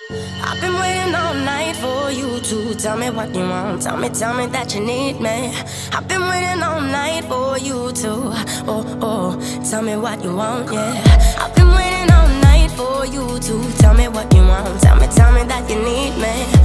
I've been waiting all night for you to tell me what you want. Tell me that you need me. I've been waiting all night for you to, tell me what you want, yeah. I've been waiting all night for you to tell me what you want. Tell me that you need me.